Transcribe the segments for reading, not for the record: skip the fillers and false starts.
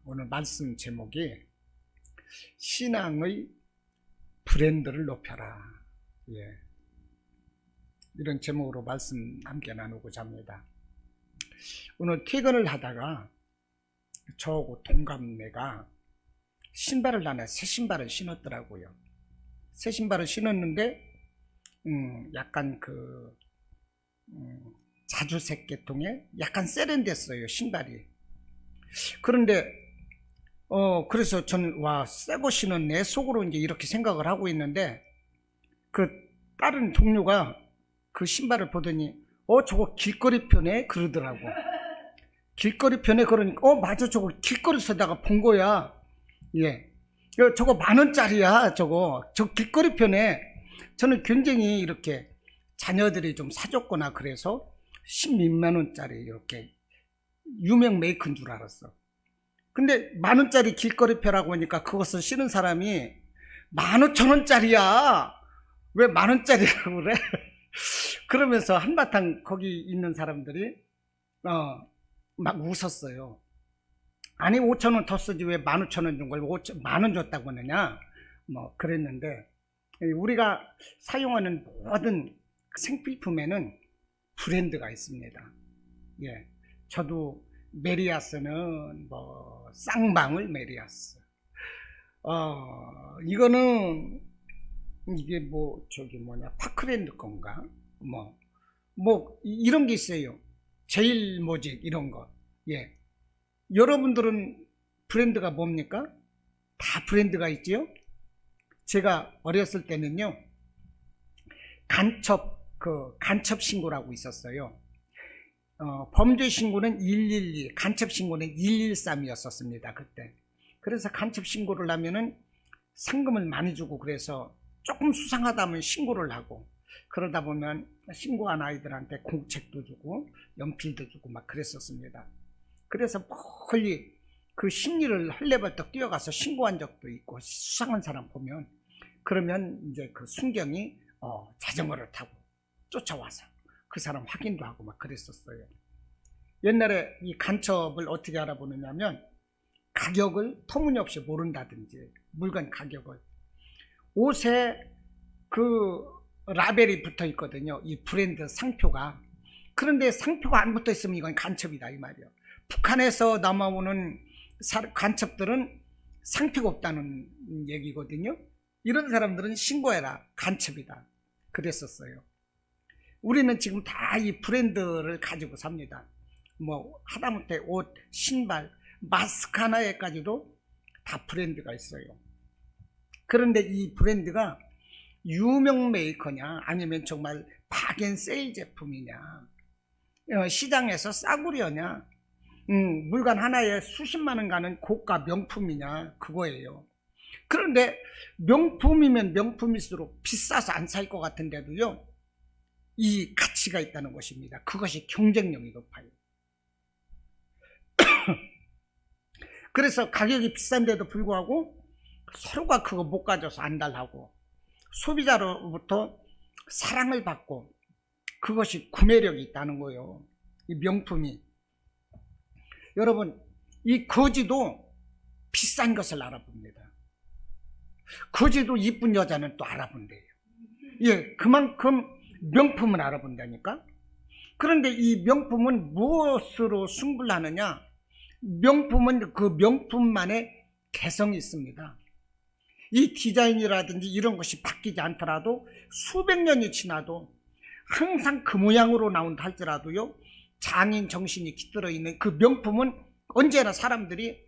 오늘 말씀 제목이 신앙의 브랜드를 높여라. 예. 이런 제목으로 말씀 함께 나누고자 합니다. 오늘 퇴근을 하다가 저하고 동갑내가 신발을 하나 새 신발을 신었더라고요. 새 신발을 신었는데 약간 자주색 계통에 약간 세련됐어요, 신발이. 그런데 그래서 저는 새 거 신었네 속으로 이제 이렇게 생각을 하고 있는데, 그 다른 동료가 그 신발을 보더니 저거 길거리 편에 그러더라고. 길거리 편에 그러니까 맞아, 저거 길거리에서다가 본 거야. 예, 저거 10,000원짜리야. 저 길거리 편에. 저는 굉장히 이렇게 자녀들이 좀 사줬거나 그래서 10몇만 원짜리 이렇게 유명 메이커인 줄 알았어. 근데 10,000원짜리 길거리 표라고 하니까 그것을 신은 사람이 15,000원짜리야. 왜 10,000원짜리라고 그래? 그러면서 한바탕 거기 있는 사람들이 막 웃었어요. 아니 5,000원 더 쓰지 왜 15,000원 준 걸 10,000원 줬다고 하느냐, 뭐 그랬는데, 우리가 사용하는 모든 생필품에는 브랜드가 있습니다. 예, 저도 메리아스는 뭐 쌍방울 메리아스, 이거는 이게 파크랜드 건가, 뭐 이런 게 있어요. 제일모직 이런 거. 예, 여러분들은 브랜드가 뭡니까? 다 브랜드가 있지요. 제가 어렸을 때는요, 간첩 신고라고 있었어요. 범죄 신고는 112, 간첩 신고는 113이었었습니다, 그때. 그래서 간첩 신고를 하면은 상금을 많이 주고, 그래서 조금 수상하다면 신고를 하고, 그러다 보면 신고한 아이들한테 공책도 주고 연필도 주고 막 그랬었습니다. 그래서 멀리 그 심리를 헐레벌떡 뛰어가서 신고한 적도 있고, 수상한 사람 보면, 그러면 이제 그 순경이 자전거를 타고 쫓아와서 그 사람 확인도 하고 막 그랬었어요. 옛날에 이 간첩을 어떻게 알아보느냐면, 가격을 터무니없이 모른다든지, 물건 가격을, 옷에 그 라벨이 붙어 있거든요, 이 브랜드 상표가. 그런데 상표가 안 붙어 있으면 이건 간첩이다 이 말이에요. 북한에서 남아오는 간첩들은 상표가 없다는 얘기거든요. 이런 사람들은 신고해라, 간첩이다 그랬었어요. 우리는 지금 다 이 브랜드를 가지고 삽니다. 뭐 하다못해 옷, 신발, 마스크 하나에까지도 다 브랜드가 있어요. 그런데 이 브랜드가 유명 메이커냐, 아니면 정말 박앤세일 제품이냐, 시장에서 싸구려냐, 물건 하나에 수십만 원 가는 고가 명품이냐, 그거예요. 그런데 명품이면 명품일수록 비싸서 안 살 것 같은데도요, 이 가치가 있다는 것입니다. 그것이 경쟁력이 높아요. 그래서 가격이 비싼데도 불구하고 서로가 그거 못 가져서 안달하고, 소비자로부터 사랑을 받고, 그것이 구매력이 있다는 거예요, 이 명품이. 여러분, 이 거지도 비싼 것을 알아봅니다. 거지도 이쁜 여자는 또 알아본대요. 예, 그만큼 명품을 알아본다니까. 그런데 이 명품은 무엇으로 승부를 하느냐? 명품은 그 명품만의 개성이 있습니다. 이 디자인이라든지 이런 것이 바뀌지 않더라도 수백 년이 지나도 항상 그 모양으로 나온다 할지라도요, 장인 정신이 깃들어 있는 그 명품은 언제나 사람들이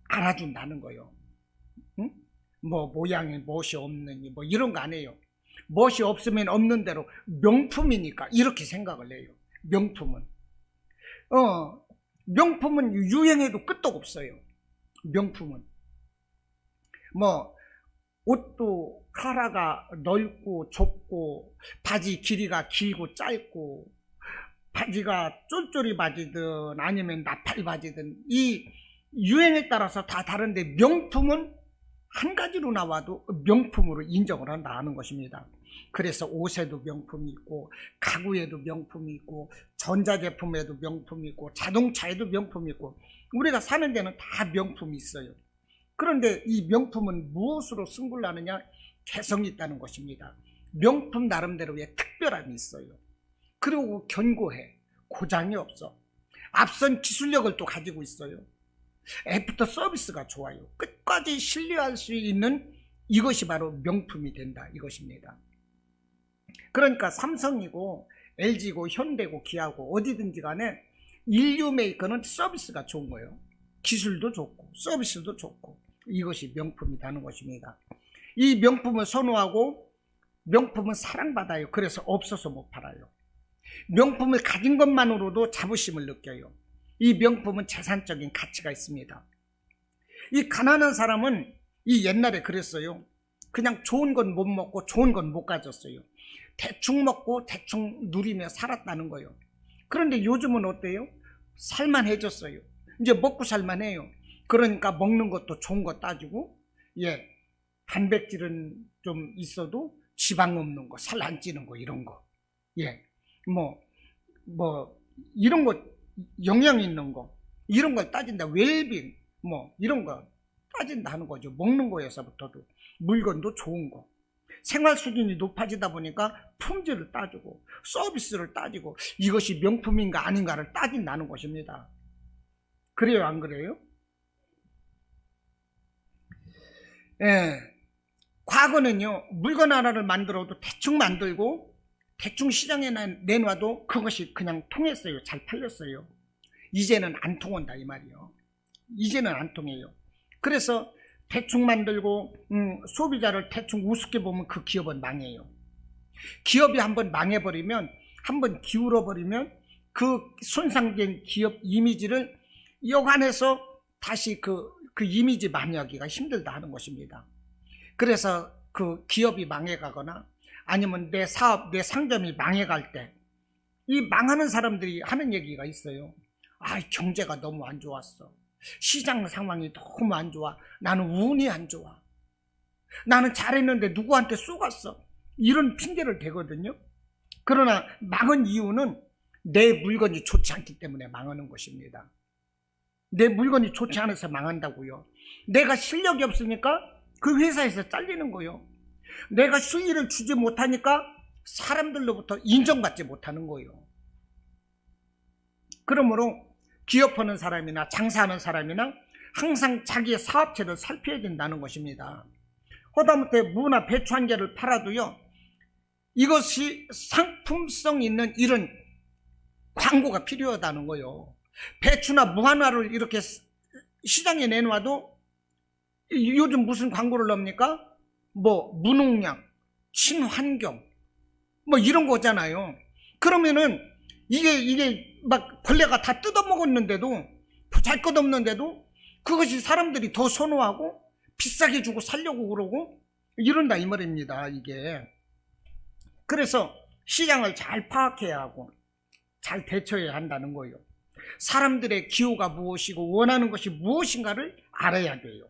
알아준다는 거예요. 응? 뭐 모양이 멋이 없느니 뭐 이런 거 아니에요. 멋이 없으면 없는 대로 명품이니까 이렇게 생각을 해요. 명품은 유행에도 끄떡 없어요. 명품은 옷도 카라가 넓고 좁고, 바지 길이가 길고 짧고, 바지가 쫄쫄이 바지든 아니면 나팔 바지든 이 유행에 따라서 다 다른데, 명품은 한 가지로 나와도 명품으로 인정을 한다 하는 것입니다. 그래서 옷에도 명품이 있고, 가구에도 명품이 있고, 전자제품에도 명품이 있고, 자동차에도 명품이 있고, 우리가 사는 데는 다 명품이 있어요. 그런데 이 명품은 무엇으로 승부를 하느냐? 개성이 있다는 것입니다. 명품 나름대로의 특별함이 있어요. 그리고 견고해. 고장이 없어. 앞선 기술력을 또 가지고 있어요. 애프터 서비스가 좋아요. 끝까지 신뢰할 수 있는 이것이 바로 명품이 된다 이것입니다. 그러니까 삼성이고 LG고 현대고 기아고 어디든지 간에 인류 메이커는 서비스가 좋은 거예요. 기술도 좋고 서비스도 좋고 이것이 명품이라는 것입니다. 이 명품을 선호하고 명품은 사랑받아요. 그래서 없어서 못 팔아요. 명품을 가진 것만으로도 자부심을 느껴요. 이 명품은 재산적인 가치가 있습니다. 이 가난한 사람은 이 옛날에 그랬어요. 그냥 좋은 건 못 먹고 좋은 건 못 가졌어요. 대충 먹고 대충 누리며 살았다는 거예요. 그런데 요즘은 어때요? 살만해졌어요. 이제 먹고 살만해요. 그러니까 먹는 것도 좋은 거 따지고, 단백질은 좀 있어도 지방 없는 거, 살 안 찌는 거 이런 거, 이런 거 영양 있는 거 이런 걸 따진다. 웰빙 이런 거 따진다 하는 거죠. 먹는 거에서부터도 물건도 좋은 거. 생활 수준이 높아지다 보니까 품질을 따지고 서비스를 따지고 이것이 명품인가 아닌가를 따진다는 것입니다. 그래요, 안 그래요? 과거는요, 물건 하나를 만들어도 대충 만들고 대충 시장에 내놔도 그것이 그냥 통했어요. 잘 팔렸어요. 이제는 안 통한다 이 말이요. 이제는 안 통해요. 그래서 대충 만들고 소비자를 대충 우습게 보면 그 기업은 망해요. 기업이 한번 망해버리면, 한번 기울어버리면 그 손상된 기업 이미지를 여간해서 다시 그 이미지 만회하기가 힘들다 하는 것입니다. 그래서 그 기업이 망해가거나 아니면 내 사업, 내 상점이 망해갈 때 이 망하는 사람들이 하는 얘기가 있어요. 경제가 너무 안 좋았어. 시장 상황이 너무 안 좋아. 나는 운이 안 좋아. 나는 잘했는데 누구한테 쏘갔어. 이런 핑계를 대거든요. 그러나 망한 이유는 내 물건이 좋지 않기 때문에 망하는 것입니다. 내 물건이 좋지 않아서 망한다고요. 내가 실력이 없으니까 그 회사에서 잘리는 거예요. 내가 수익을 주지 못하니까 사람들로부터 인정받지 못하는 거예요. 그러므로 기업하는 사람이나 장사하는 사람이나 항상 자기의 사업체를 살펴야 된다는 것입니다. 하다못해 무나 배추 한 개를 팔아도요, 이것이 상품성 있는 이런 광고가 필요하다는 거예요. 배추나 무 하나를 이렇게 시장에 내놔도 요즘 무슨 광고를 넣습니까? 무농약, 친환경, 이런 거잖아요. 그러면은 이게 막 벌레가 다 뜯어먹었는데도, 보잘것없는데도 그것이 사람들이 더 선호하고 비싸게 주고 살려고 그러고 이런다 이 말입니다. 이게. 그래서 시장을 잘 파악해야 하고 잘 대처해야 한다는 거예요. 사람들의 기호가 무엇이고 원하는 것이 무엇인가를 알아야 돼요.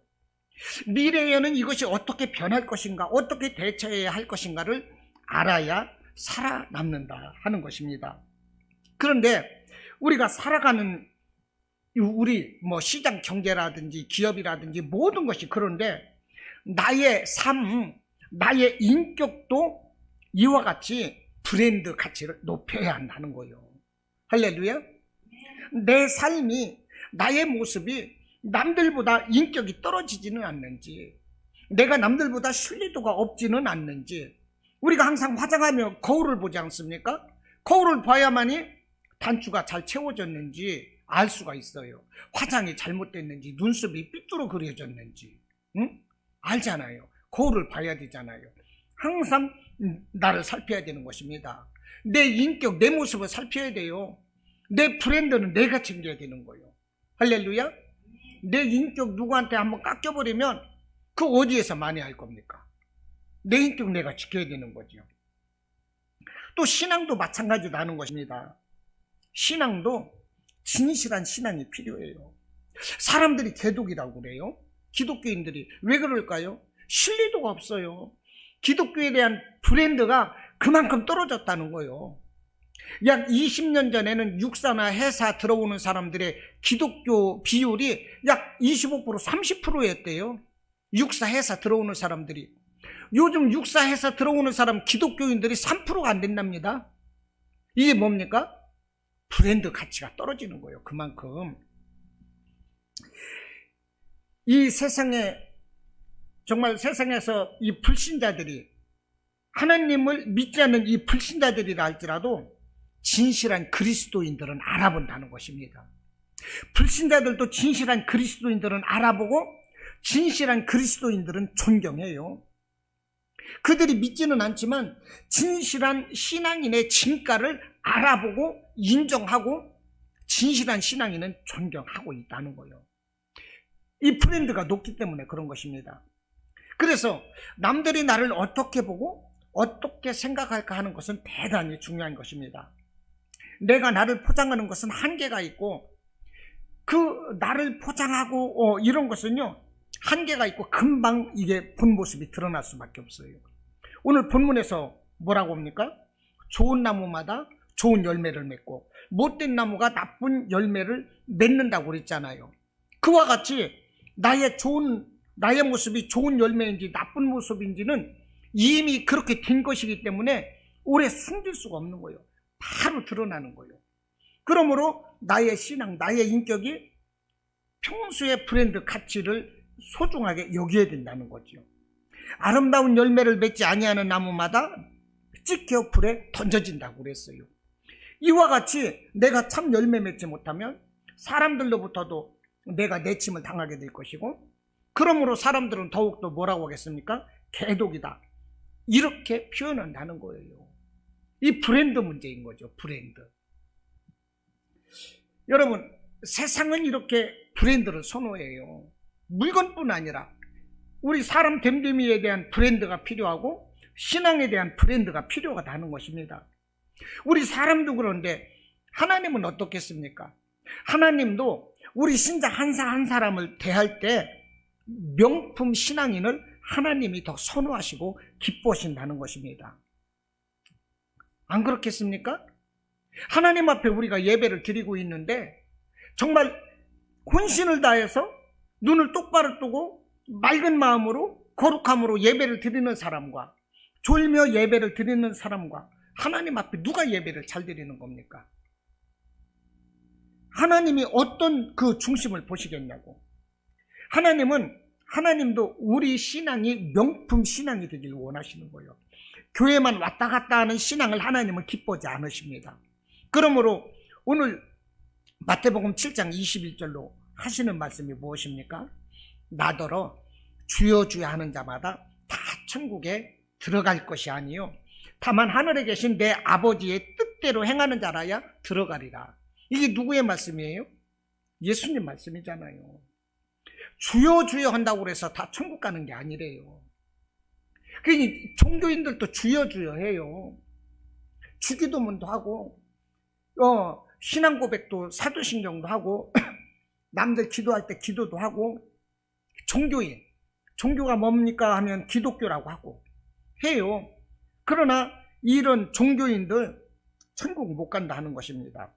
미래에는 이것이 어떻게 변할 것인가, 어떻게 대처해야 할 것인가를 알아야 살아남는다 하는 것입니다. 그런데 우리가 살아가는 우리 시장 경제라든지 기업이라든지 모든 것이 그런데 나의 삶, 나의 인격도 이와 같이 브랜드 가치를 높여야 한다는 거예요. 할렐루야. 내 삶이, 나의 모습이 남들보다 인격이 떨어지지는 않는지, 내가 남들보다 신뢰도가 없지는 않는지. 우리가 항상 화장하며 거울을 보지 않습니까? 거울을 봐야만이 단추가 잘 채워졌는지 알 수가 있어요. 화장이 잘못됐는지, 눈썹이 삐뚤어 그려졌는지 알잖아요. 거울을 봐야 되잖아요. 항상 나를 살펴야 되는 것입니다. 내 인격, 내 모습을 살펴야 돼요. 내 브랜드는 내가 챙겨야 되는 거예요. 할렐루야. 내 인격 누구한테 한번 깎여버리면 그 어디에서 만회할 겁니까? 내 인격 내가 지켜야 되는 거죠. 또 신앙도 마찬가지로 하는 것입니다. 신앙도 진실한 신앙이 필요해요. 사람들이 개독이라고 그래요. 기독교인들이. 왜 그럴까요? 신뢰도가 없어요. 기독교에 대한 브랜드가 그만큼 떨어졌다는 거예요. 약 20년 전에는 육사나 해사 들어오는 사람들의 기독교 비율이 약 25%, 30%였대요. 육사, 해사 들어오는 사람들이. 요즘 육사, 해사 들어오는 사람 기독교인들이 3%가 안 된답니다. 이게 뭡니까? 브랜드 가치가 떨어지는 거예요. 그만큼. 이 세상에, 정말 세상에서 이 불신자들이, 하나님을 믿지 않는 이 불신자들이라 할지라도 진실한 그리스도인들은 알아본다는 것입니다. 불신자들도 진실한 그리스도인들은 알아보고 진실한 그리스도인들은 존경해요. 그들이 믿지는 않지만 진실한 신앙인의 진가를 알아보고 인정하고 진실한 신앙인은 존경하고 있다는 거예요. 이 브랜드가 높기 때문에 그런 것입니다. 그래서 남들이 나를 어떻게 보고 어떻게 생각할까 하는 것은 대단히 중요한 것입니다. 내가 나를 포장하는 것은 한계가 있고, 그 나를 포장하고 이런 것은요 한계가 있고 금방 이게 본 모습이 드러날 수밖에 없어요. 오늘 본문에서 뭐라고 합니까? 좋은 나무마다 좋은 열매를 맺고 못된 나무가 나쁜 열매를 맺는다고 그랬잖아요. 그와 같이 나의 모습이 좋은 열매인지 나쁜 모습인지는 이미 그렇게 된 것이기 때문에 오래 숨길 수가 없는 거예요. 바로 드러나는 거예요. 그러므로 나의 신앙, 나의 인격이 평소의 브랜드 가치를 소중하게 여겨야 된다는 거죠. 아름다운 열매를 맺지 아니하는 나무마다 찢겨 불에 던져진다고 그랬어요. 이와 같이 내가 참 열매 맺지 못하면 사람들로부터도 내가 내침을 당하게 될 것이고, 그러므로 사람들은 더욱더 뭐라고 하겠습니까? 개독이다, 이렇게 표현한다는 거예요. 이 브랜드 문제인 거죠. 브랜드. 여러분, 세상은 이렇게 브랜드를 선호해요. 물건뿐 아니라 우리 사람 됨됨이에 대한 브랜드가 필요하고 신앙에 대한 브랜드가 필요하다는 것입니다. 우리 사람도 그런데 하나님은 어떻겠습니까? 하나님도 우리 신자 한 사람을 대할 때 명품 신앙인을 하나님이 더 선호하시고 기뻐하신다는 것입니다. 안 그렇겠습니까? 하나님 앞에 우리가 예배를 드리고 있는데 정말 혼신을 다해서 눈을 똑바로 뜨고 맑은 마음으로 거룩함으로 예배를 드리는 사람과 졸며 예배를 드리는 사람과 하나님 앞에 누가 예배를 잘 드리는 겁니까? 하나님이 어떤 그 중심을 보시겠냐고. 하나님도 우리 신앙이 명품 신앙이 되길 원하시는 거예요. 교회만 왔다 갔다 하는 신앙을 하나님은 기뻐하지 않으십니다. 그러므로 오늘 마태복음 7장 21절로 하시는 말씀이 무엇입니까? 나더러 주여 주여 하는 자마다 다 천국에 들어갈 것이 아니요 다만 하늘에 계신 내 아버지의 뜻대로 행하는 자라야 들어가리라. 이게 누구의 말씀이에요? 예수님 말씀이잖아요. 주여 주여 한다고 해서 다 천국 가는 게 아니래요. 그러니 종교인들도 주여 주여 해요. 주기도문도 하고 신앙 고백도 사도신경도 하고 남들 기도할 때 기도도 하고, 종교가 뭡니까 하면 기독교라고 하고 해요. 그러나 이런 종교인들 천국 못 간다 하는 것입니다.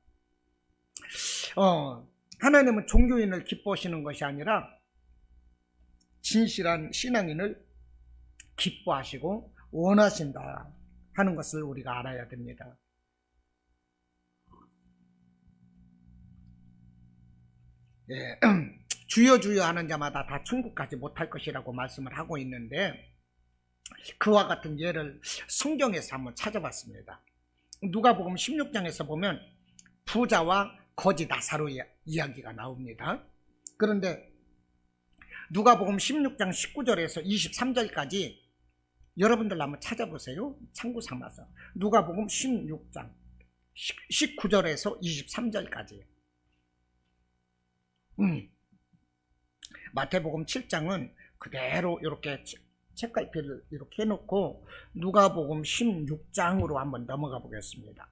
하나님은 종교인을 기뻐하시는 것이 아니라 진실한 신앙인을 기뻐하시고 원하신다 하는 것을 우리가 알아야 됩니다. 예, 주여 주여 하는 자마다 다 천국 가지 못할 것이라고 말씀을 하고 있는데, 그와 같은 예를 성경에서 한번 찾아봤습니다. 누가복음 16장에서 보면 부자와 거지 나사로의 이야기가 나옵니다. 그런데 누가복음 16장 19절에서 23절까지 여러분들 한번 찾아보세요. 참고 삼아서. 누가복음 16장 19절에서 23절까지. 마태복음 7장은 그대로 이렇게 책갈피를 이렇게 해놓고 누가복음 16장으로 한번 넘어가 보겠습니다.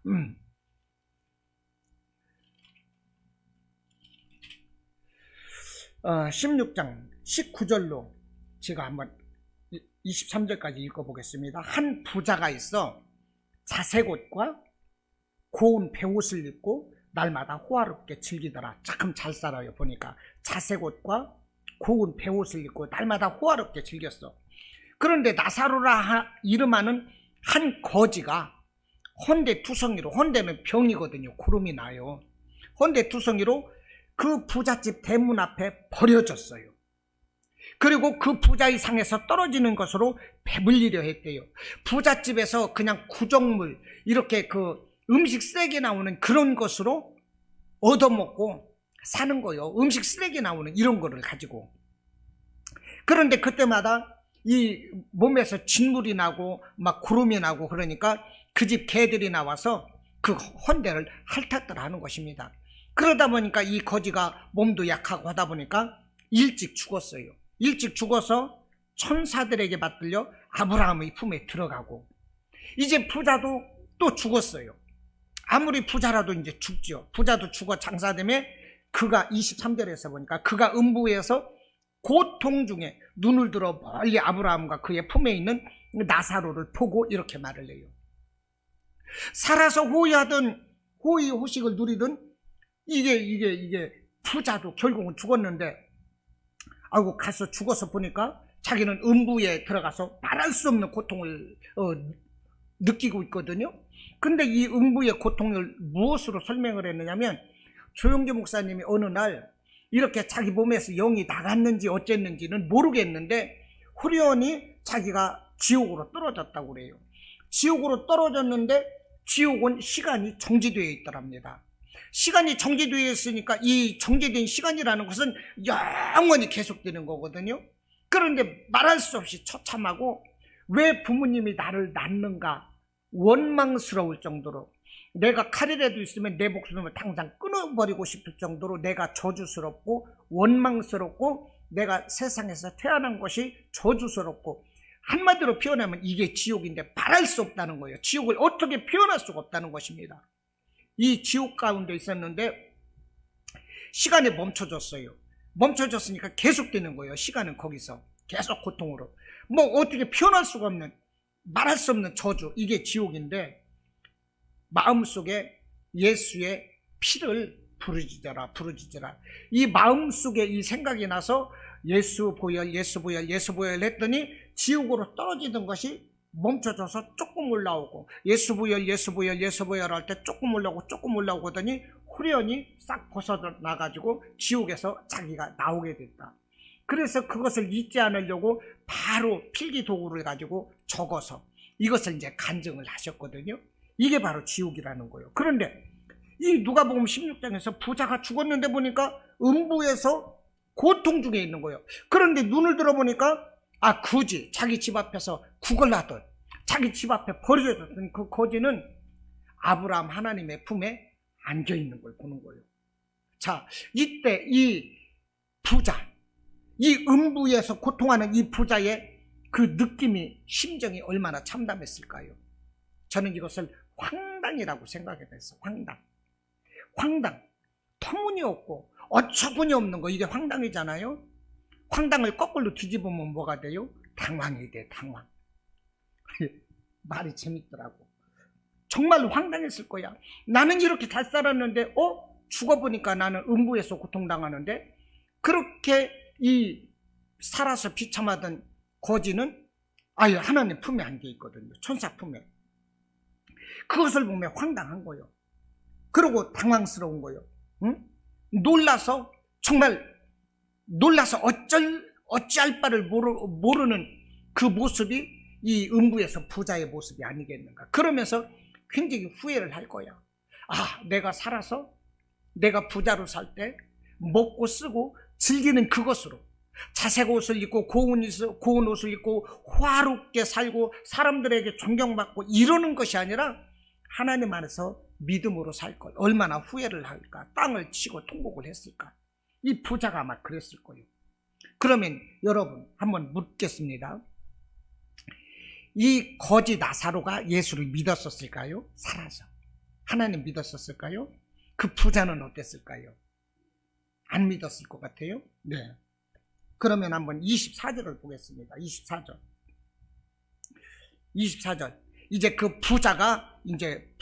16장 19절로 제가 한번 23절까지 읽어보겠습니다. 한 부자가 있어 자색 옷과 고운 베옷을 입고 날마다 호화롭게 즐기더라. 참 잘 살아요. 보니까 자색 옷과 고운 베옷을 입고 날마다 호화롭게 즐겼어. 그런데 나사로라 이름하는 한 거지가 헌데투성이로, 헌데는 병이거든요. 구름이 나요. 헌데투성이로 그 부잣집 대문 앞에 버려졌어요. 그리고 그 부자의 상에서 떨어지는 것으로 배불리려 했대요. 부잣집에서 그냥 구정물, 이렇게 그 음식 쓰레기 나오는 그런 것으로 얻어먹고 사는 거예요. 음식 쓰레기 나오는 이런 거를 가지고. 그런데 그때마다 이 몸에서 진물이 나고 막 구름이 나고 그러니까 그 집 개들이 나와서 그 헌대를 핥았더라 하는 것입니다. 그러다 보니까 이 거지가 몸도 약하고 하다 보니까 일찍 죽었어요. 일찍 죽어서 천사들에게 받들려 아브라함의 품에 들어가고, 이제 부자도 또 죽었어요. 아무리 부자라도 이제 죽죠. 부자도 죽어 장사되면 그가 23절에서 보니까 그가 음부에서 고통 중에 눈을 들어 멀리 아브라함과 그의 품에 있는 나사로를 보고 이렇게 말을 해요. 살아서 호의하던 호의 호식을 누리던 이게 부자도 결국은 죽었는데, 아이고 가서 죽어서 보니까 자기는 음부에 들어가서 말할 수 없는 고통을 느끼고 있거든요. 근데 이 음부의 고통을 무엇으로 설명을 했느냐면, 조영주 목사님이 어느 날 이렇게 자기 몸에서 영이 나갔는지 어쨌는지는 모르겠는데 후련히 자기가 지옥으로 떨어졌다고 그래요. 지옥으로 떨어졌는데 지옥은 시간이 정지되어 있더랍니다. 시간이 정지되어 있으니까 이 정지된 시간이라는 것은 영원히 계속되는 거거든요. 그런데 말할 수 없이 처참하고, 왜 부모님이 나를 낳는가 원망스러울 정도로, 내가 칼이라도 있으면 내 목숨을 당장 끊어버리고 싶을 정도로 내가 저주스럽고 원망스럽고, 내가 세상에서 태어난 것이 저주스럽고, 한마디로 표현하면 이게 지옥인데 말할 수 없다는 거예요. 지옥을 어떻게 표현할 수가 없다는 것입니다. 이 지옥 가운데 있었는데 시간이 멈춰졌어요. 멈춰졌으니까 계속되는 거예요. 시간은 거기서 계속 고통으로, 뭐 어떻게 표현할 수가 없는, 말할 수 없는 저주, 이게 지옥인데 마음속에 예수의 피를 부르짖어라. 이 마음속에 이 생각이 나서 예수 보혈 했더니 지옥으로 떨어지던 것이 멈춰져서 조금 올라오고, 예수 보혈 할 때 조금 올라오고 하더니 후련히 싹 벗어나가지고 지옥에서 자기가 나오게 됐다. 그래서 그것을 잊지 않으려고 바로 필기 도구를 가지고 적어서 이것을 이제 간증을 하셨거든요. 이게 바로 지옥이라는 거예요. 그런데 이 누가복음 16장에서 부자가 죽었는데 보니까 음부에서 고통 중에 있는 거예요. 그런데 눈을 들어보니까 굳이 자기 집 앞에서 구걸하던, 자기 집 앞에 버려졌던 그 거지는 아브라함 하나님의 품에 안겨 있는 걸 보는 거예요. 자, 이때 이 부자, 이 음부에서 고통하는 이 부자의 그 느낌이, 심정이 얼마나 참담했을까요? 저는 이것을 황당이라고 생각해봤어요. 황당. 터무니없고 어처구니 없는 거, 이게 황당이잖아요. 황당을 거꾸로 뒤집으면 뭐가 돼요? 당황이 돼, 당황. 말이 재밌더라고. 정말로 황당했을 거야. 나는 이렇게 잘 살았는데 죽어보니까 나는 음부에서 고통당하는데, 그렇게 이 살아서 비참하던 거지는 하나님 품에 안겨 있거든요. 천사 품에. 그것을 보면 황당한 거예요. 그리고 당황스러운 거예요. 응? 놀라서 어찌할 바를 모르는 그 모습이 이 음부에서 부자의 모습이 아니겠는가. 그러면서 굉장히 후회를 할 거야. 내가 살아서, 내가 부자로 살 때 먹고 쓰고 즐기는 그것으로 자색 옷을 입고 고운 옷을 입고 화롭게 살고 사람들에게 존경받고 이러는 것이 아니라 하나님 안에서 믿음으로 살 것, 얼마나 후회를 할까. 땅을 치고 통곡을 했을까. 이 부자가 아마 그랬을 거예요. 그러면 여러분 한번 묻겠습니다. 이 거지 나사로가 예수를 믿었었을까요? 살아서 하나님 믿었었을까요? 그 부자는 어땠을까요? 안 믿었을 것 같아요. 네. 그러면 한번 24절을 보겠습니다. 24절. 이제 그 부자가 이제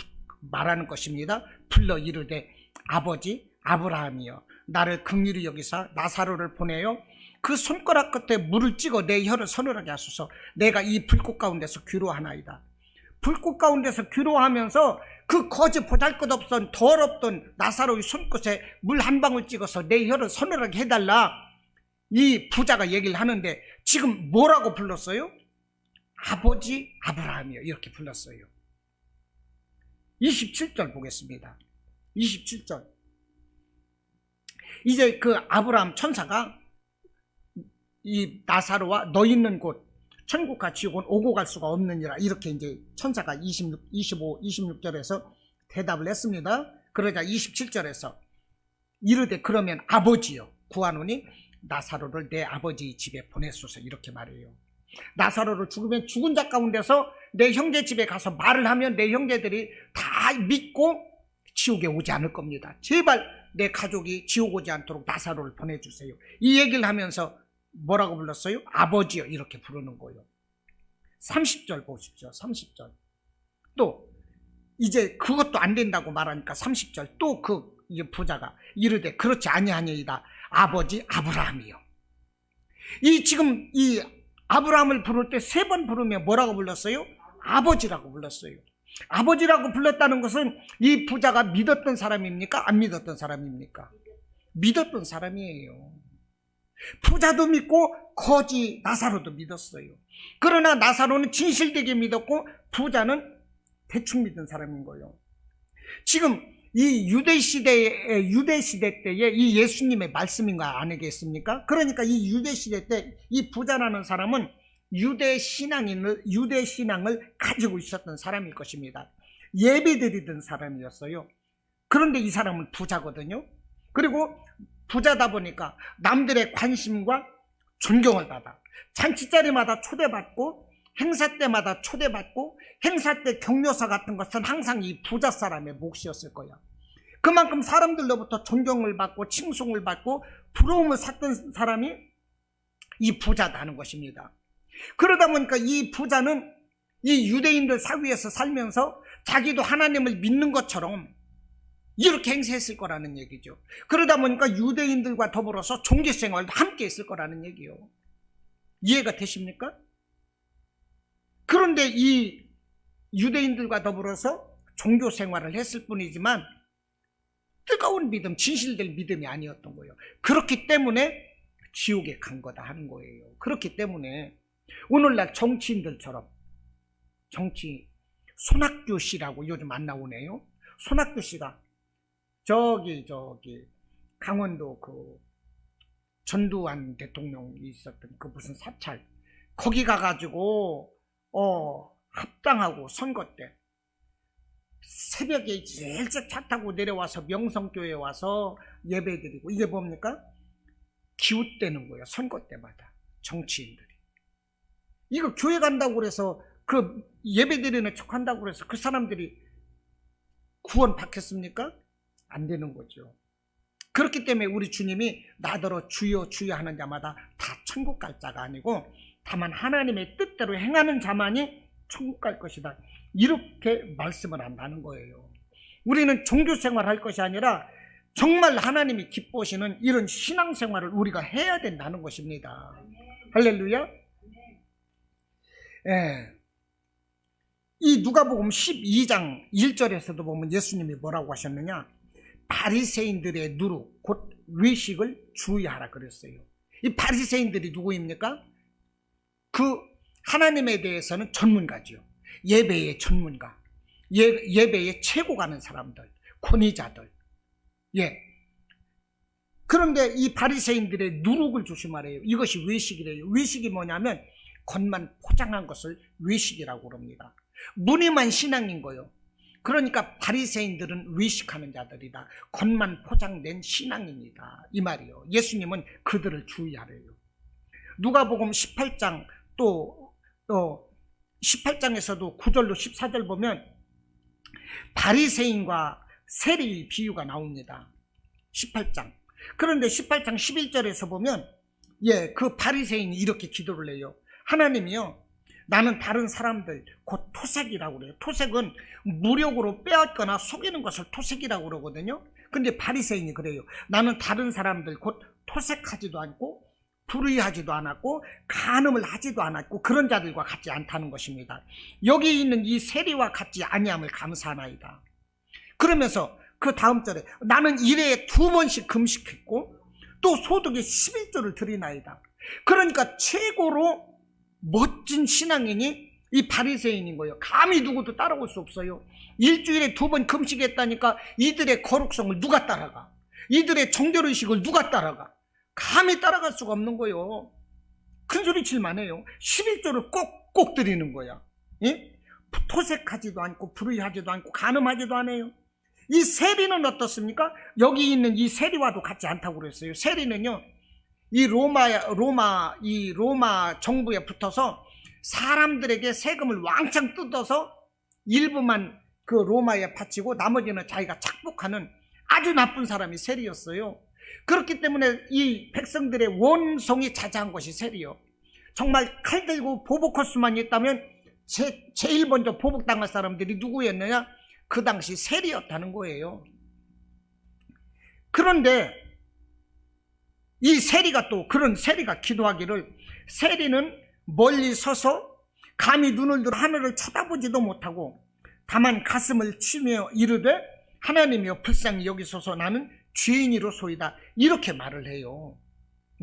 말하는 것입니다. 불러 이르되 아버지 아브라함이여 나를 긍휼히 여기사 나사로를 보내요 그 손가락 끝에 물을 찍어 내 혀를 서늘하게 하소서. 내가 이 불꽃 가운데서 귀로하나이다. 불꽃 가운데서 귀로하면서 그 거지 보잘것없던 더럽던 나사로의 손끝에 물 한 방울 찍어서 내 혀를 서늘하게 해달라. 이 부자가 얘기를 하는데 지금 뭐라고 불렀어요? 아버지 아브라함이요 이렇게 불렀어요. 27절 보겠습니다. 27절. 이제 그 아브라함 천사가 이 나사로와 너 있는 곳 천국과 지옥은 오고 갈 수가 없느니라 이렇게 이제 천사가 26절에서 대답을 했습니다. 그러자 27절에서 이르되 그러면 아버지여 구하노니 나사로를 내 아버지 집에 보내소서 이렇게 말해요. 나사로를 죽으면 죽은 자 가운데서 내 형제 집에 가서 말을 하면 내 형제들이 다 믿고 지옥에 오지 않을 겁니다. 제발 내 가족이 지옥 오지 않도록 나사로를 보내주세요. 이 얘기를 하면서 뭐라고 불렀어요? 아버지요 이렇게 부르는 거예요. 30절 보십시오. 30절. 또 이제 그것도 안 된다고 말하니까 30절 또 그 부자가 이르되 그렇지 아니하니이다. 아버지 아브라함이요. 이 지금 이 아브라함을 부를 때 3번 부르며 뭐라고 불렀어요? 아버지라고 불렀어요. 아버지라고 불렀다는 것은 이 부자가 믿었던 사람입니까? 안 믿었던 사람입니까? 믿었던 사람이에요. 부자도 믿고 거지 나사로도 믿었어요. 그러나 나사로는 진실되게 믿었고 부자는 대충 믿은 사람인 거예요. 지금 이 유대 시대 때에 이 예수님의 말씀인 거 아니겠습니까? 그러니까 이 유대 시대 때 이 부자라는 사람은 유대 신앙을 가지고 있었던 사람일 것입니다. 예배드리던 사람이었어요. 그런데 이 사람은 부자거든요. 그리고 부자다 보니까 남들의 관심과 존경을 받아 잔치자리마다 초대받고 행사 때마다 초대받고 행사 때 격려사 같은 것은 항상 이 부자 사람의 몫이었을 거야. 그만큼 사람들로부터 존경을 받고 칭송을 받고 부러움을 샀던 사람이 이 부자다는 것입니다. 그러다 보니까 이 부자는 이 유대인들 사회에서 살면서 자기도 하나님을 믿는 것처럼 이렇게 행세했을 거라는 얘기죠. 그러다 보니까 유대인들과 더불어서 종교생활도 함께 했을 거라는 얘기요. 이해가 되십니까? 그런데 이 유대인들과 더불어서 종교생활을 했을 뿐이지만 뜨거운 믿음, 진실될 믿음이 아니었던 거예요. 그렇기 때문에 지옥에 간 거다 하는 거예요. 그렇기 때문에 오늘날 정치인들처럼 손학규 씨라고 요즘 안 나오네요. 손학규 씨가 저기 강원도 그 전두환 대통령이 있었던 그 무슨 사찰 거기 가가지고 합당하고 선거 때 새벽에 일찍 차 타고 내려와서 명성교회에 와서 예배드리고 이게 뭡니까? 기웃대는 거예요. 선거 때마다 정치인들이. 이거 교회 간다고 그래서 그 예배드리는 척 한다고 그래서 그 사람들이 구원 받겠습니까? 안 되는 거죠. 그렇기 때문에 우리 주님이 나더러 주여 주여 하는 자마다 다 천국 갈 자가 아니고 다만 하나님의 뜻대로 행하는 자만이 천국 갈 것이다. 이렇게 말씀을 한다는 거예요. 우리는 종교생활 할 것이 아니라 정말 하나님이 기뻐하시는 이런 신앙생활을 우리가 해야 된다는 것입니다. 할렐루야. 예. 이 누가복음 12장 1절에서도 보면 예수님이 뭐라고 하셨느냐? 바리새인들의 누룩 곧 외식을 주의하라 그랬어요. 이 바리새인들이 누구입니까? 그 하나님에 대해서는 전문가죠. 예배의 전문가, 예배의 최고 가는 사람들, 권위자들. 예. 그런데 이 바리새인들의 누룩을 조심하래요. 이것이 외식이래요. 외식이 뭐냐면 겉만 포장한 것을 외식이라고 그럽니다. 무늬만 신앙인 거예요. 그러니까 바리새인들은 외식하는 자들이다. 겉만 포장된 신앙입니다. 이 말이요. 예수님은 그들을 주의하래요. 누가복음 18장 또 18장에서도 9절로 14절 보면 바리새인과 세리의 비유가 나옵니다. 18장 그런데 18장 11절에서 보면 그 바리새인이 이렇게 기도를 해요. 하나님이요, 나는 다른 사람들, 곧 토색이라고 그래요. 토색은 무력으로 빼앗거나 속이는 것을 토색이라고 그러거든요. 근데 바리새인이 그래요. 나는 다른 사람들, 곧 토색하지도 않고 불의하지도 않았고 간음을 하지도 않았고 그런 자들과 같지 않다는 것입니다. 여기 있는 이 세리와 같지 아니함을 감사하나이다. 그러면서 그 다음 절에 나는 일회에 2번씩 금식했고 또 소득의 11조를 드리나이다. 그러니까 최고로 멋진 신앙인이 이 바리새인인 거예요. 감히 누구도 따라올 수 없어요. 일주일에 2번 금식했다니까 이들의 거룩성을 누가 따라가? 이들의 정결의식을 누가 따라가? 감히 따라갈 수가 없는 거예요. 큰소리 칠만 해요. 11조를 꼭 드리는 거야. 예? 토색하지도 않고 불의하지도 않고 간음하지도 않아요. 이 세리는 어떻습니까? 여기 있는 이 세리와도 같지 않다고 그랬어요. 세리는요, 이 로마 정부에 붙어서 사람들에게 세금을 왕창 뜯어서 일부만 그 로마에 바치고 나머지는 자기가 착복하는 아주 나쁜 사람이 세리였어요. 그렇기 때문에 이 백성들의 원성이 자자한 것이 세리요. 정말 칼 들고 보복할 수만 있다면 제일 먼저 보복당할 사람들이 누구였느냐? 그 당시 세리였다는 거예요. 그런데 이 세리가 또 그런 세리가 기도하기를, 세리는 멀리 서서 감히 눈을 들어 하늘을 쳐다보지도 못하고 다만 가슴을 치며 이르되 하나님이여 불쌍히 여기소서 나는 죄인이로소이다, 이렇게 말을 해요.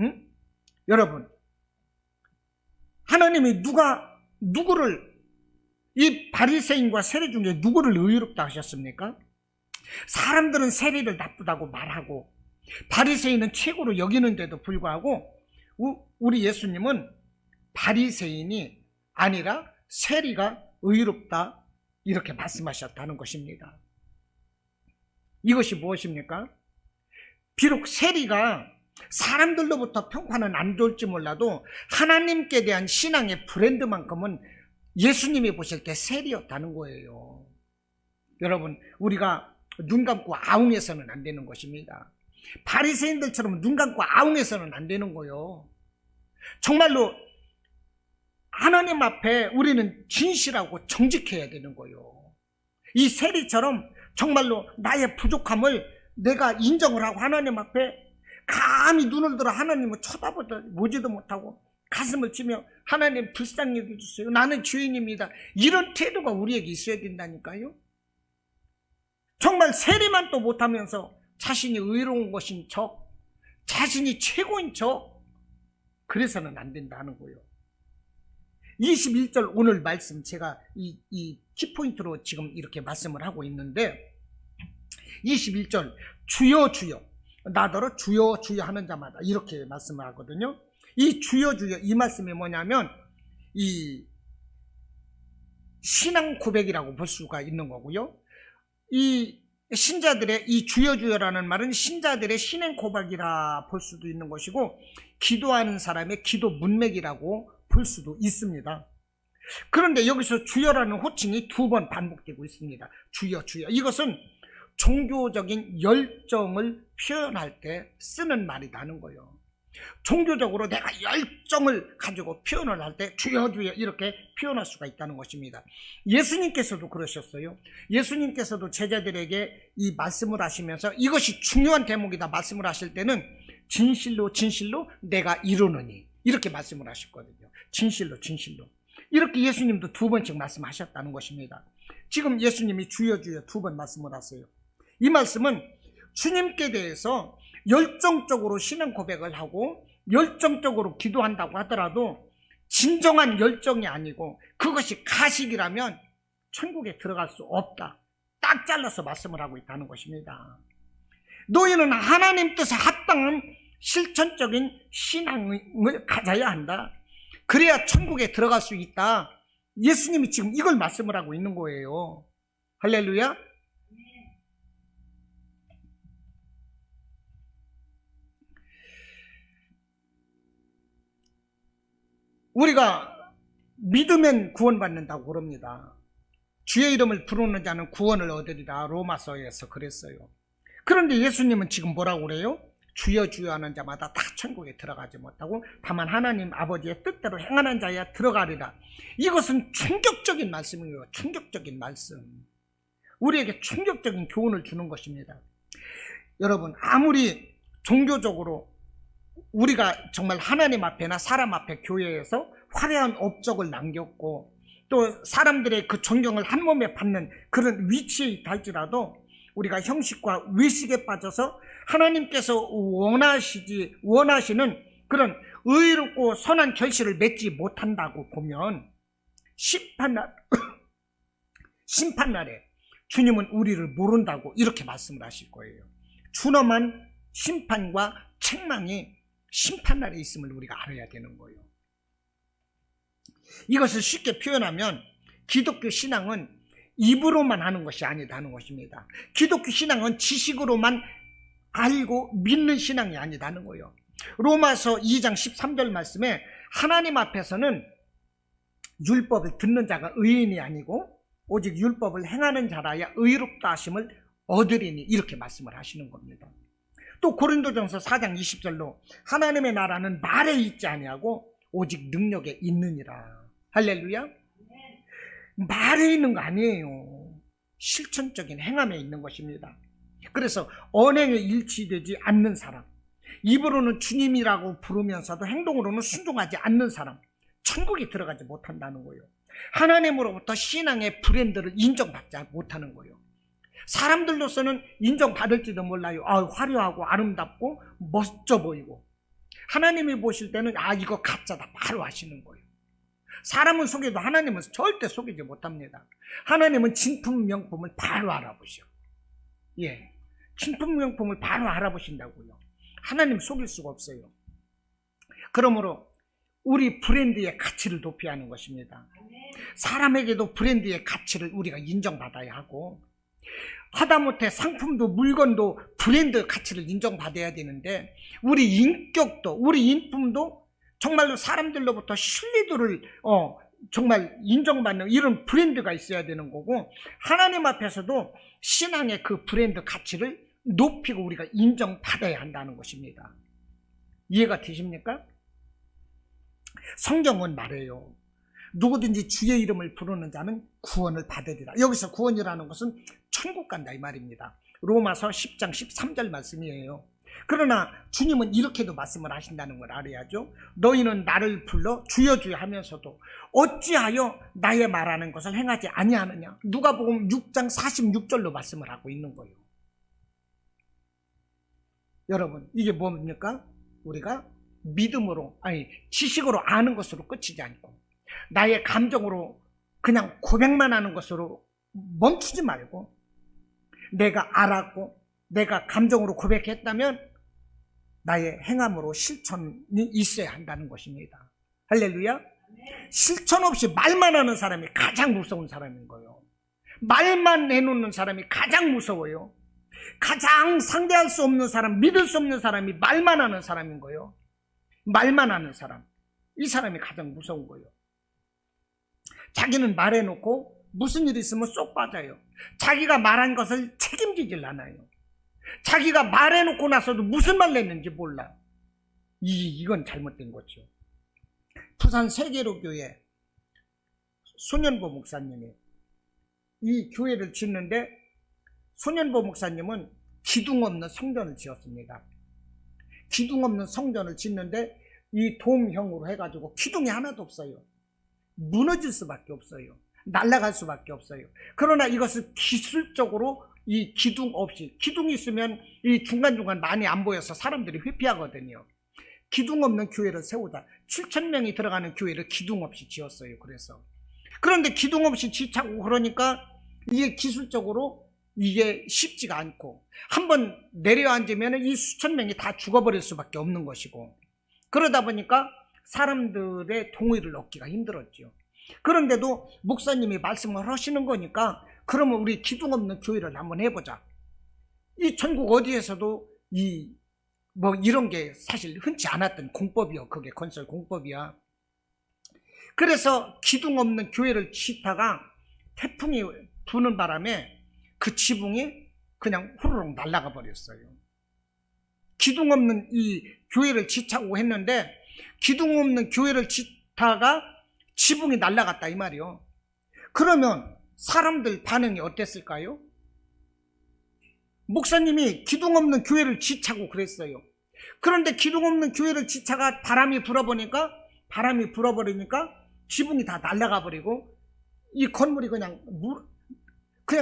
응? 여러분, 하나님이 누구를, 이 바리새인과 세리 중에 누구를 의롭다 하셨습니까? 사람들은 세리를 나쁘다고 말하고 바리새인은 최고로 여기는데도 불구하고 우리 예수님은 바리새인이 아니라 세리가 의롭다 이렇게 말씀하셨다는 것입니다. 이것이 무엇입니까? 비록 세리가 사람들로부터 평가는 안 좋을지 몰라도 하나님께 대한 신앙의 브랜드만큼은 예수님이 보실 때 세리였다는 거예요. 여러분, 우리가 눈 감고 아웅해서는 안 되는 것입니다. 바리새인들처럼 눈 감고 아웅해서는 안 되는 거예요. 정말로 하나님 앞에 우리는 진실하고 정직해야 되는 거예요. 이 세리처럼 정말로 나의 부족함을 내가 인정을 하고 하나님 앞에 감히 눈을 들어 하나님을 쳐다보지도 못하고 가슴을 치며 하나님 불쌍히 여겨주세요, 나는 죄인입니다, 이런 태도가 우리에게 있어야 된다니까요. 정말 세리만 또 못하면서 자신이 의로운 것인 척, 자신이 최고인 척, 그래서는 안 된다는 거예요. 21절 오늘 말씀 제가 이 키포인트로 지금 이렇게 말씀을 하고 있는데, 21절 주여 주여 나더러 주여 주여 하는 자마다 이렇게 말씀을 하거든요. 이 주여 주여 이 말씀이 뭐냐면 이 신앙 고백이라고 볼 수가 있는 거고요. 이 신자들의 이 주여 주여라는 말은 신자들의 신앙 고백이라 볼 수도 있는 것이고 기도하는 사람의 기도 문맥이라고 볼 수도 있습니다. 그런데 여기서 주여라는 호칭이 2번 반복되고 있습니다. 주여 주여, 이것은 종교적인 열정을 표현할 때 쓰는 말이라는 거예요. 종교적으로 내가 열정을 가지고 표현을 할 때 주여 주여 이렇게 표현할 수가 있다는 것입니다. 예수님께서도 그러셨어요. 예수님께서도 제자들에게 이 말씀을 하시면서 이것이 중요한 대목이다 말씀을 하실 때는 진실로 진실로 내가 이루느니 이렇게 말씀을 하셨거든요. 진실로 진실로, 이렇게 예수님도 2번씩 말씀하셨다는 것입니다. 지금 예수님이 주여 주여 2번 말씀을 하세요. 이 말씀은 주님께 대해서 열정적으로 신앙 고백을 하고 열정적으로 기도한다고 하더라도 진정한 열정이 아니고 그것이 가식이라면 천국에 들어갈 수 없다, 딱 잘라서 말씀을 하고 있다는 것입니다. 너희는 하나님 뜻에 합당한 실천적인 신앙을 가져야 한다, 그래야 천국에 들어갈 수 있다. 예수님이 지금 이걸 말씀을 하고 있는 거예요. 할렐루야. 우리가 믿으면 구원받는다고 그럽니다. 주의 이름을 부르는 자는 구원을 얻으리라, 로마서에서 그랬어요. 그런데 예수님은 지금 뭐라고 그래요? 주여 주여 하는 자마다 다 천국에 들어가지 못하고 다만 하나님 아버지의 뜻대로 행하는 자야 들어가리라. 이것은 충격적인 말씀이에요. 충격적인 말씀. 우리에게 충격적인 교훈을 주는 것입니다. 여러분, 아무리 종교적으로 우리가 정말 하나님 앞에나 사람 앞에 교회에서 화려한 업적을 남겼고 또 사람들의 그 존경을 한 몸에 받는 그런 위치에 있다 할지라도 우리가 형식과 외식에 빠져서 하나님께서 원하시는 그런 의롭고 선한 결실을 맺지 못한다고 보면 심판날에 주님은 우리를 모른다고 이렇게 말씀을 하실 거예요. 준엄한 심판과 책망이 심판날에 있음을 우리가 알아야 되는 거예요. 이것을 쉽게 표현하면 기독교 신앙은 입으로만 하는 것이 아니다는 것입니다. 기독교 신앙은 지식으로만 알고 믿는 신앙이 아니다는 거예요. 로마서 2장 13절 말씀에 하나님 앞에서는 율법을 듣는 자가 의인이 아니고 오직 율법을 행하는 자라야 의롭다 하심을 얻으리니 이렇게 말씀을 하시는 겁니다. 또 고린도전서 4장 20절로 하나님의 나라는 말에 있지 아니하고 오직 능력에 있느니라. 할렐루야. 말에 있는 거 아니에요. 실천적인 행함에 있는 것입니다. 그래서 언행에 일치되지 않는 사람, 입으로는 주님이라고 부르면서도 행동으로는 순종하지 않는 사람, 천국에 들어가지 못한다는 거예요. 하나님으로부터 신앙의 브랜드를 인정받지 못하는 거예요. 사람들로서는 인정받을지도 몰라요. 화려하고 아름답고 멋져 보이고, 하나님이 보실 때는 이거 가짜다 바로 하시는 거예요. 사람은 속여도 하나님은 절대 속이지 못합니다. 하나님은 진품 명품을 바로 알아보셔. 예, 진품 명품을 바로 알아보신다고요. 하나님 속일 수가 없어요. 그러므로 우리 브랜드의 가치를 높여야 하는 것입니다. 사람에게도 브랜드의 가치를 우리가 인정받아야 하고, 하다못해 상품도 물건도 브랜드 가치를 인정받아야 되는데 우리 인격도 우리 인품도 정말로 사람들로부터 신뢰도를 정말 인정받는 이런 브랜드가 있어야 되는 거고, 하나님 앞에서도 신앙의 그 브랜드 가치를 높이고 우리가 인정받아야 한다는 것입니다. 이해가 되십니까? 성경은 말해요. 누구든지 주의 이름을 부르는 자는 구원을 받으리라. 여기서 구원이라는 것은 천국 간다 이 말입니다. 로마서 10장 13절 말씀이에요. 그러나 주님은 이렇게도 말씀을 하신다는 걸 알아야죠. 너희는 나를 불러 주여 주여 하면서도 어찌하여 나의 말하는 것을 행하지 아니하느냐. 누가복음 6장 46절로 말씀을 하고 있는 거예요. 여러분, 이게 뭡니까? 우리가 믿음으로, 지식으로 아는 것으로 끝이지 않고 나의 감정으로 그냥 고백만 하는 것으로 멈추지 말고, 내가 알았고 내가 감정으로 고백했다면 나의 행함으로 실천이 있어야 한다는 것입니다. 할렐루야. 실천 없이 말만 하는 사람이 가장 무서운 사람인 거예요. 말만 내놓는 사람이 가장 무서워요. 가장 상대할 수 없는 사람, 믿을 수 없는 사람이 말만 하는 사람인 거예요. 말만 하는 사람, 이 사람이 가장 무서운 거예요. 자기는 말해놓고 무슨 일이 있으면 쏙 빠져요. 자기가 말한 것을 책임지질 않아요. 자기가 말해놓고 나서도 무슨 말 냈는지 몰라. 이건 잘못된 거죠. 부산 세계로교회 손현보 목사님이 이 교회를 짓는데, 손현보 목사님은 기둥 없는 성전을 지었습니다. 기둥 없는 성전을 짓는데 이 돔형으로 해가지고 기둥이 하나도 없어요. 무너질 수밖에 없어요. 날아갈 수밖에 없어요. 그러나 이것을 기술적으로 이 기둥 없이, 기둥이 있으면 이 중간중간 많이 안 보여서 사람들이 회피하거든요. 기둥 없는 교회를 세우다 7,000명이 들어가는 교회를 기둥 없이 지었어요. 그런데 기둥 없이 지차고 그러니까 이게 기술적으로 이게 쉽지가 않고, 한번 내려앉으면 이 수천 명이 다 죽어버릴 수밖에 없는 것이고, 그러다 보니까 사람들의 동의를 얻기가 힘들었죠. 그런데도 목사님이 말씀을 하시는 거니까, 그러면 우리 기둥 없는 교회를 한번 해보자. 이 전국 어디에서도 이런 게 사실 흔치 않았던 공법이요. 그게 건설 공법이야. 그래서 기둥 없는 교회를 짓다가 태풍이 부는 바람에 그 지붕이 그냥 후루룩 날아가 버렸어요. 기둥 없는 이 교회를 짓자고 했는데 기둥 없는 교회를 짓다가 지붕이 날아갔다 이 말이요. 그러면 사람들 반응이 어땠을까요? 목사님이 기둥 없는 교회를 짓자고 그랬어요. 그런데 기둥 없는 교회를 짓다가 바람이 불어버리니까 지붕이 다 날아가 버리고 이 건물이 그냥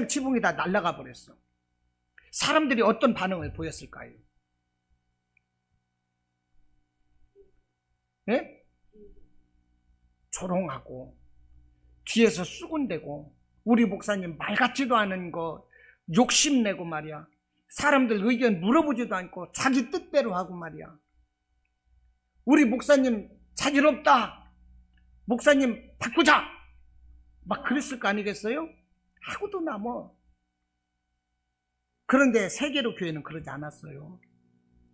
지붕이 다 날아가 버렸어. 사람들이 어떤 반응을 보였을까요? 예? 조롱하고 뒤에서 수군대고 우리 목사님 말 같지도 않은 거 욕심내고 말이야. 사람들 의견 물어보지도 않고 자기 뜻대로 하고 말이야. 우리 목사님 자질 없다. 목사님 바꾸자. 막 그랬을 거 아니겠어요? 하고도 남어. 그런데 세계로 교회는 그러지 않았어요.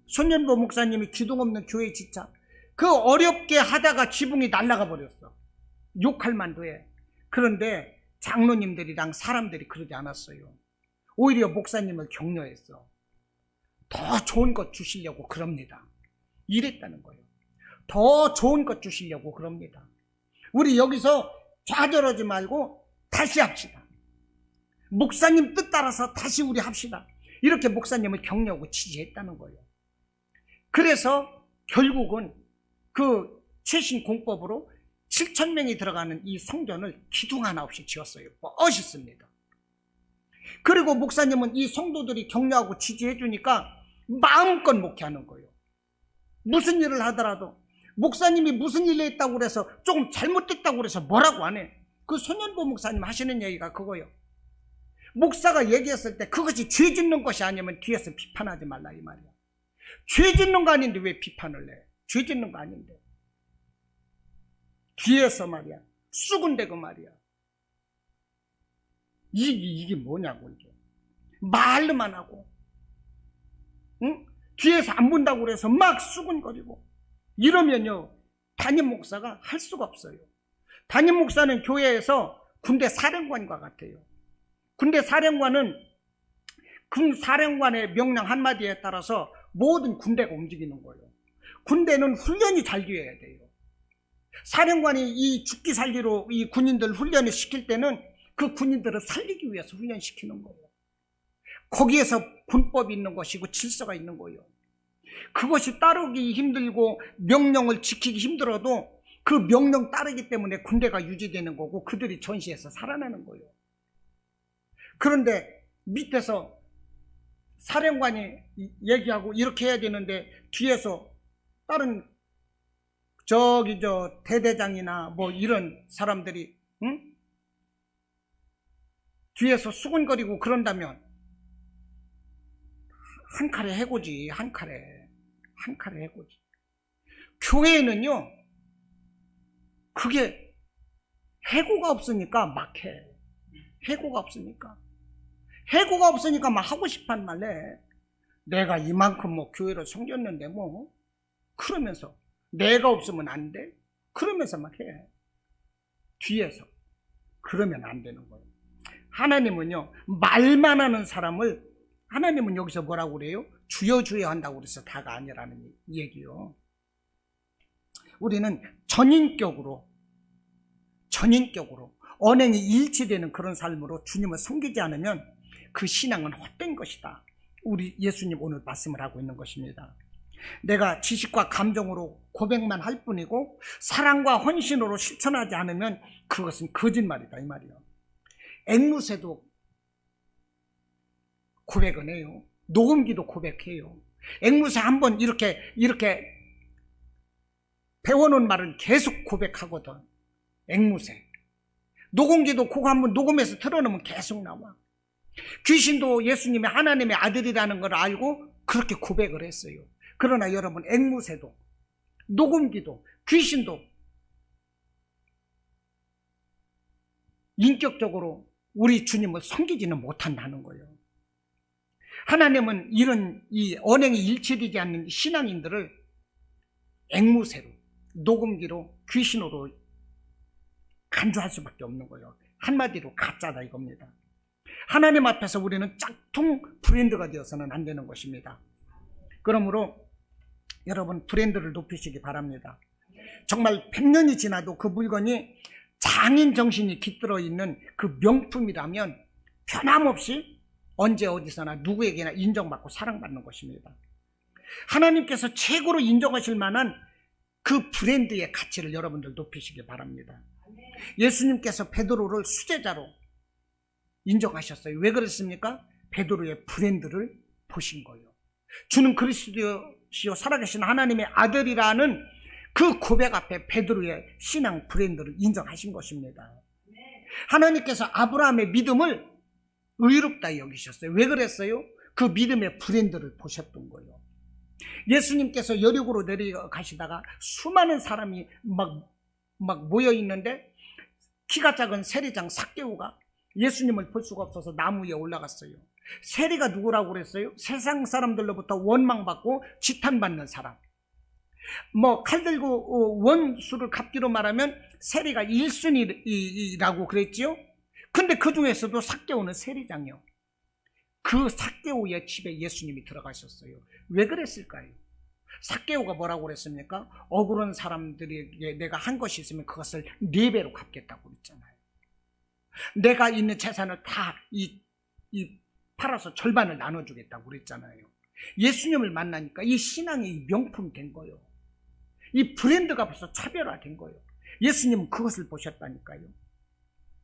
손연보 목사님이 기둥 없는 교회 짓자. 그 어렵게 하다가 지붕이 날아가 버렸어. 욕할 만도 해. 그런데 장로님들이랑 사람들이 그러지 않았어요. 오히려 목사님을 격려했어. 더 좋은 것 주시려고 그럽니다. 이랬다는 거예요. 더 좋은 것 주시려고 그럽니다. 우리 여기서 좌절하지 말고 다시 합시다. 목사님 뜻 따라서 다시 우리 합시다. 이렇게 목사님을 격려하고 지지했다는 거예요. 그래서 결국은 그 최신 공법으로 7,000명이 들어가는 이 성전을 기둥 하나 없이 지었어요. 멋있습니다. 그리고 목사님은 이 성도들이 격려하고 지지해 주니까 마음껏 목회하는 거예요. 무슨 일을 하더라도 목사님이 무슨 일을 했다고 그래서 조금 잘못됐다고 그래서 뭐라고 안 해. 그 손연보 목사님 하시는 얘기가 그거예요. 목사가 얘기했을 때 그것이 죄 짓는 것이 아니면 뒤에서 비판하지 말라 이 말이야. 죄 짓는 거 아닌데 왜 비판을 해? 죄 짓는 거 아닌데. 뒤에서 말이야. 수군대고 말이야. 이게 뭐냐고 이게. 말로만 하고. 응? 뒤에서 안 본다고 그래서 막 수군거리고. 이러면요. 담임 목사가 할 수가 없어요. 담임 목사는 교회에서 군대 사령관과 같아요. 군대 사령관은 군 사령관의 명령 한마디에 따라서 모든 군대가 움직이는 거예요. 군대는 훈련이 잘 되어야 돼요. 사령관이 이 죽기 살기로 이 군인들 훈련을 시킬 때는 그 군인들을 살리기 위해서 훈련시키는 거예요. 거기에서 군법이 있는 것이고 질서가 있는 거예요. 그것이 따르기 힘들고 명령을 지키기 힘들어도 그 명령 따르기 때문에 군대가 유지되는 거고 그들이 전시에서 살아나는 거예요. 그런데 밑에서 사령관이 얘기하고 이렇게 해야 되는데 뒤에서 다른 대대장이나 뭐 이런 사람들이 뒤에서 수군거리고 그런다면 한 칼에 해고지. 한 칼에 해고지. 교회에는요 그게 해고가 없으니까 막 해. 해고가 없으니까 막 하고 싶은 말래. 내가 이만큼 뭐 교회를 섬겼는데 뭐 그러면서 내가 없으면 안 돼? 그러면서 막 해. 뒤에서. 그러면 안 되는 거예요. 하나님은요 말만 하는 사람을 하나님은 여기서 뭐라고 그래요? 주여 주여 한다고 그래서 다가 아니라는 얘기요. 우리는 전인격으로 언행이 일치되는 그런 삶으로 주님을 섬기지 않으면 그 신앙은 헛된 것이다. 우리 예수님 오늘 말씀을 하고 있는 것입니다. 내가 지식과 감정으로 고백만 할 뿐이고 사랑과 헌신으로 실천하지 않으면 그것은 거짓말이다 이 말이에요. 앵무새도 고백은 해요. 녹음기도 고백해요. 앵무새 한번 이렇게 배워놓은 말은 계속 고백하거든. 앵무새. 녹음기도 그거 한번 녹음해서 틀어놓으면 계속 나와. 귀신도 예수님이 하나님의 아들이라는 걸 알고 그렇게 고백을 했어요. 그러나 여러분 앵무새도 녹음기도 귀신도 인격적으로 우리 주님을 섬기지는 못한다는 거예요. 하나님은 이런 이 언행이 일치되지 않는 신앙인들을 앵무새로 녹음기로 귀신으로 간주할 수밖에 없는 거예요. 한마디로 가짜다 이겁니다. 하나님 앞에서 우리는 짝퉁 브랜드가 되어서는 안 되는 것입니다. 그러므로 여러분 브랜드를 높이시기 바랍니다. 정말 100년이 지나도 그 물건이 장인 정신이 깃들어 있는 그 명품이라면 변함없이 언제 어디서나 누구에게나 인정받고 사랑받는 것입니다. 하나님께서 최고로 인정하실 만한 그 브랜드의 가치를 여러분들 높이시기 바랍니다. 예수님께서 베드로를 수제자로 인정하셨어요. 왜 그랬습니까? 베드로의 브랜드를 보신 거예요. 주는 그리스도시요 살아계신 하나님의 아들이라는 그 고백 앞에 베드로의 신앙 브랜드를 인정하신 것입니다. 하나님께서 아브라함의 믿음을 의롭다 여기셨어요. 왜 그랬어요? 그 믿음의 브랜드를 보셨던 거예요. 예수님께서 여리고로 내려가시다가 수많은 사람이 막 모여 있는데 키가 작은 세리장 삭개오가 예수님을 볼 수가 없어서 나무 위에 올라갔어요. 세리가 누구라고 그랬어요? 세상 사람들로부터 원망받고 지탄받는 사람. 칼 들고 원수를 갚기로 말하면 세리가 1순위라고 그랬지요. 근데 그 중에서도 삭개오는 세리장이요. 그 삭개오의 집에 예수님이 들어가셨어요. 왜 그랬을까요? 삭개오가 뭐라고 그랬습니까? 억울한 사람들에게 내가 한 것이 있으면 그것을 4배로 갚겠다고 그랬잖아요. 내가 있는 재산을 다 팔아서 절반을 나눠주겠다고 그랬잖아요. 예수님을 만나니까 이 신앙이 명품 된 거예요. 이 브랜드가 벌써 차별화된 거예요. 예수님은 그것을 보셨다니까요.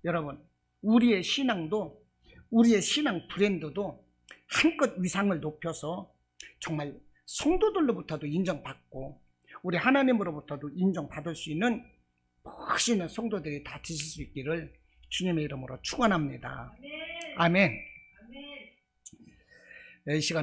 여러분, 우리의 신앙도, 우리의 신앙 브랜드도 한껏 위상을 높여서 정말 성도들로부터도 인정받고 우리 하나님으로부터도 인정받을 수 있는 멋있는 성도들이 다 되실 수 있기를 주님의 이름으로 축원합니다. 아멘. 이 시간